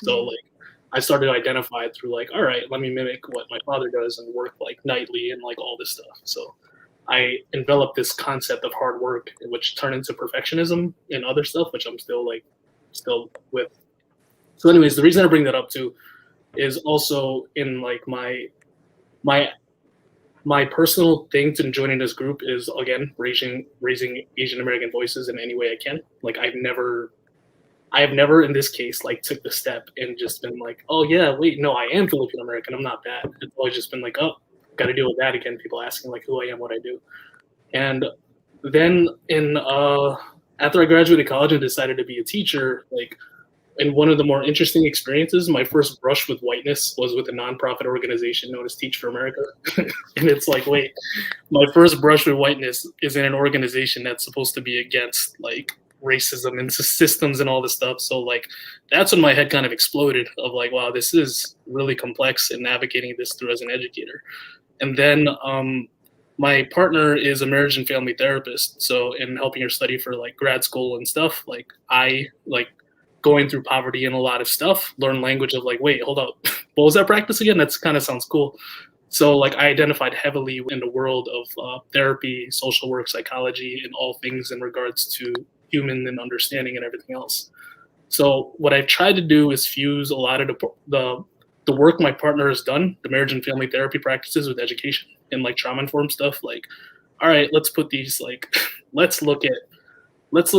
So like I started to identify it through like, all right, let me mimic what my father does and work like nightly and like all this stuff. So I enveloped this concept of hard work, which turned into perfectionism and other stuff, which I'm still with. So anyways, the reason I bring that up too is also in like my personal thing to joining this group is, again, raising Asian American voices in any way I can. Like I have never in this case like took the step and just been like, oh yeah, wait, no, I am Filipino American, I'm not that. It's always just been like, oh, got to deal with that again. People asking like who I am, what I do. And then after I graduated college and decided to be a teacher, like, and one of the more interesting experiences, my first brush with whiteness was with a nonprofit organization known as Teach for America. And it's like, wait, my first brush with whiteness is in an organization that's supposed to be against like racism and systems and all this stuff. So like, that's when my head kind of exploded of like, wow, this is really complex and navigating this through as an educator. And then my partner is a marriage and family therapist. So in helping her study for like grad school and stuff, like I like going through poverty and a lot of stuff, learn language of like, wait, hold up, what was that practice again? That's kind of sounds cool. So like I identified heavily in the world of therapy, social work, psychology, and all things in regards to human and understanding and everything else. So what I've tried to do is fuse a lot of the work my partner has done, the marriage and family therapy practices, with education and like trauma-informed stuff. Like, all right, let's put these like, let's look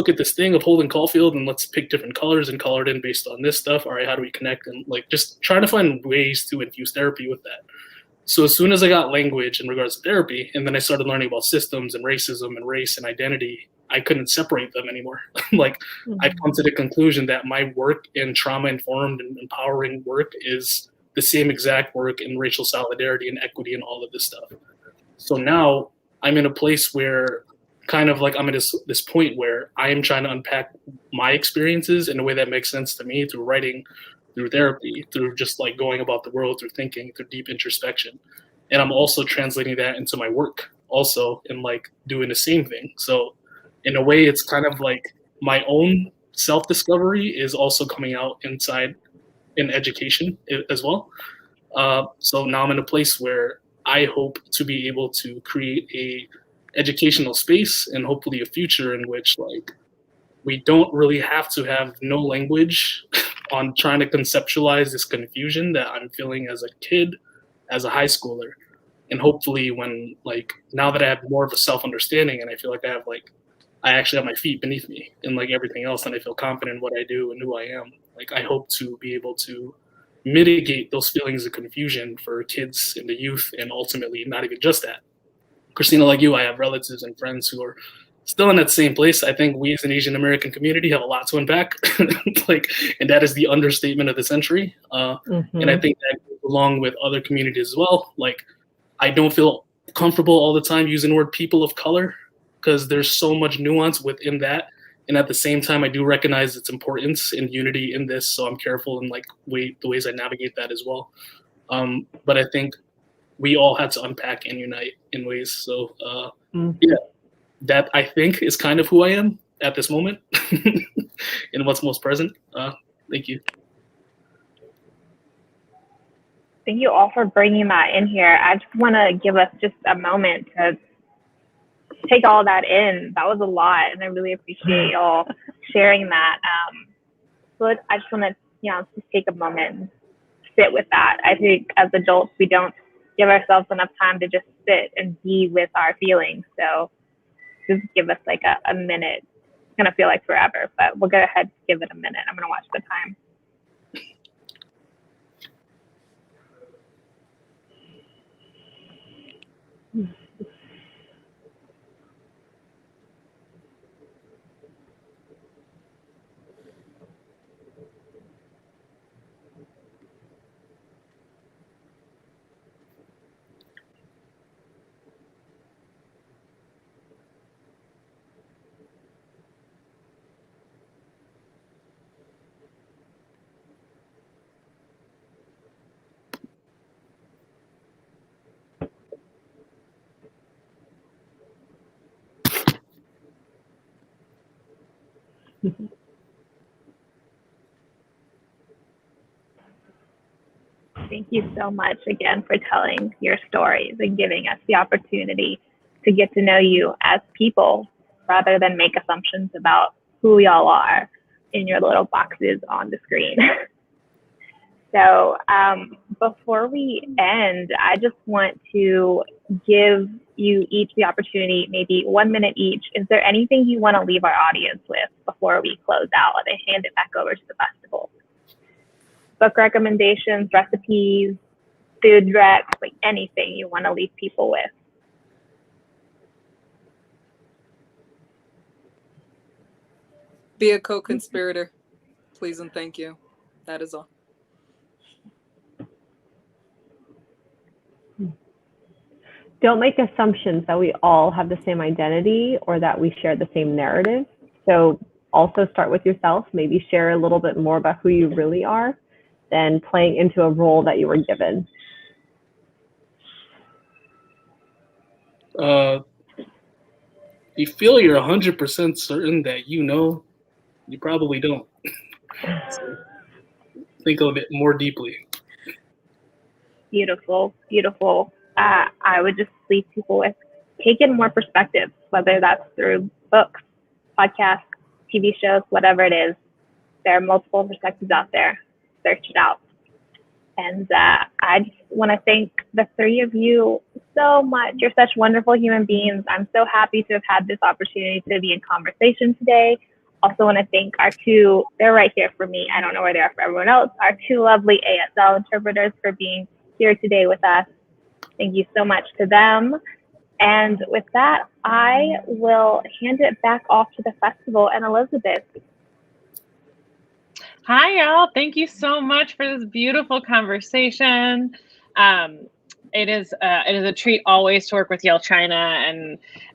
at this thing of Holden Caulfield and let's pick different colors and color it in based on this stuff. All right, how do we connect? And like just trying to find ways to infuse therapy with that. So as soon as I got language in regards to therapy, and then I started learning about systems and racism and race and identity, I couldn't separate them anymore. Like I've come to the conclusion that my work in trauma-informed and empowering work is the same exact work in racial solidarity and equity and all of this stuff. So now I'm in a place where kind of like I'm at this point where I am trying to unpack my experiences in a way that makes sense to me through writing, through therapy, through just like going about the world, through thinking, through deep introspection. And I'm also translating that into my work also and like doing the same thing. So in a way, it's kind of like my own self-discovery is also coming out inside in education as well. So now I'm in a place where I hope to be able to create a educational space and hopefully a future in which like we don't really have to have no language on trying to conceptualize this confusion that I'm feeling as a kid, as a high schooler. And hopefully when like now that I have more of a self-understanding and I feel like I actually have my feet beneath me and like everything else, and I feel confident in what I do and who I am, like I hope to be able to mitigate those feelings of confusion for kids and the youth, and ultimately not even just that. Christina, like you, I have relatives and friends who are still in that same place. I think we as an Asian American community have a lot to unpack, like, and that is the understatement of the century. And I think that goes along with other communities as well. Like, I don't feel comfortable all the time using the word people of color because there's so much nuance within that. And at the same time, I do recognize its importance and unity in this. So I'm careful in like the ways I navigate that as well. But I think we all had to unpack and unite in ways. So Mm. yeah, that I think is kind of who I am at this moment and what's most present. Thank you. Thank you all for bringing that in here. I just want to give us just a moment to take all that in. That was a lot, and I really appreciate y'all sharing that. So I just want to, just take a moment and sit with that. I think as adults, we don't give ourselves enough time to just sit and be with our feelings. So just give us like a minute. It's going to feel like forever, but we'll go ahead and give it a minute. I'm going to watch the time. Thank you so much again for telling your stories and giving us the opportunity to get to know you as people rather than make assumptions about who y'all are in your little boxes on the screen. So before we end, I just want to give you each the opportunity, maybe 1 minute each. Is there anything you want to leave our audience with before we close out and hand it back over to the festival? Book recommendations, recipes, food recs, like anything you want to leave people with. Be a co-conspirator, please and thank you. That is all. Don't make assumptions that we all have the same identity or that we share the same narrative. So also start with yourself, maybe share a little bit more about who you really are than playing into a role that you were given. You feel you're 100% certain that you probably don't. So think of it more deeply. Beautiful, beautiful. I would just leave people with take in more perspectives, whether that's through books, podcasts, TV shows, whatever it is. There are multiple perspectives out there. Search it out. And I just want to thank the three of you so much. You're such wonderful human beings. I'm so happy to have had this opportunity to be in conversation today. Also want to thank our two, they're right here for me. I don't know where they are for everyone else, our two lovely ASL interpreters for being here today with us. Thank you so much to them. And with that, I will hand it back off to the festival and Elizabeth. Hi, y'all. Thank you so much for this beautiful conversation. It is a treat always to work with Yale China,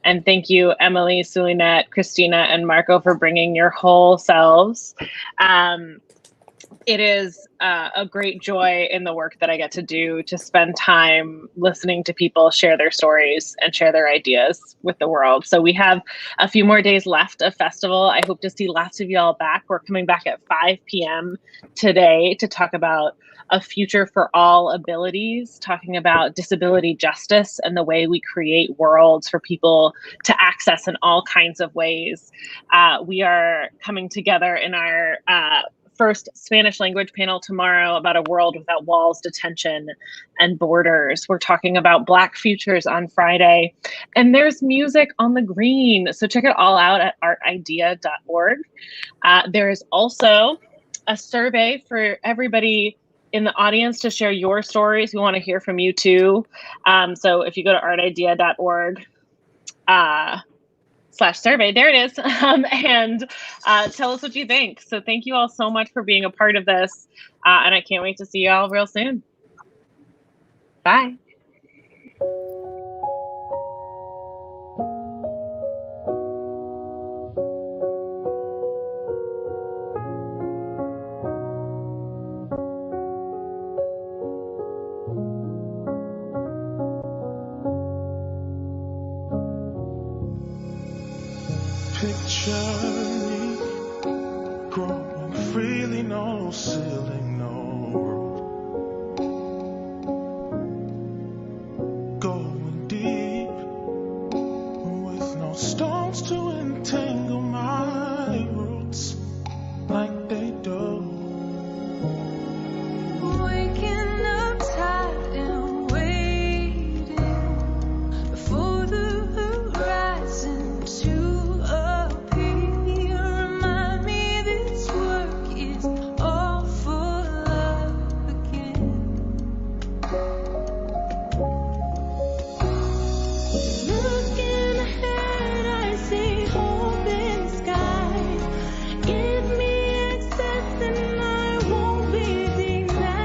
and thank you, Emily, Zulinette, Christina, and Marco for bringing your whole selves. It is a great joy in the work that I get to do to spend time listening to people share their stories and share their ideas with the world. So we have a few more days left of festival. I hope to see lots of y'all back. We're coming back at 5 p.m. today to talk about a future for all abilities, talking about disability justice and the way we create worlds for people to access in all kinds of ways. We are coming together in our first Spanish language panel tomorrow about a world without walls, detention, and borders. We're talking about Black futures on Friday. And there's music on the green. So check it all out at artidea.org. There is also a survey for everybody in the audience to share your stories. We want to hear from you too. So if you go to artidea.org, /survey, there it is, and tell us what you think. So thank you all so much for being a part of this, and I can't wait to see you all real soon. Bye. journey, growing freely, no silver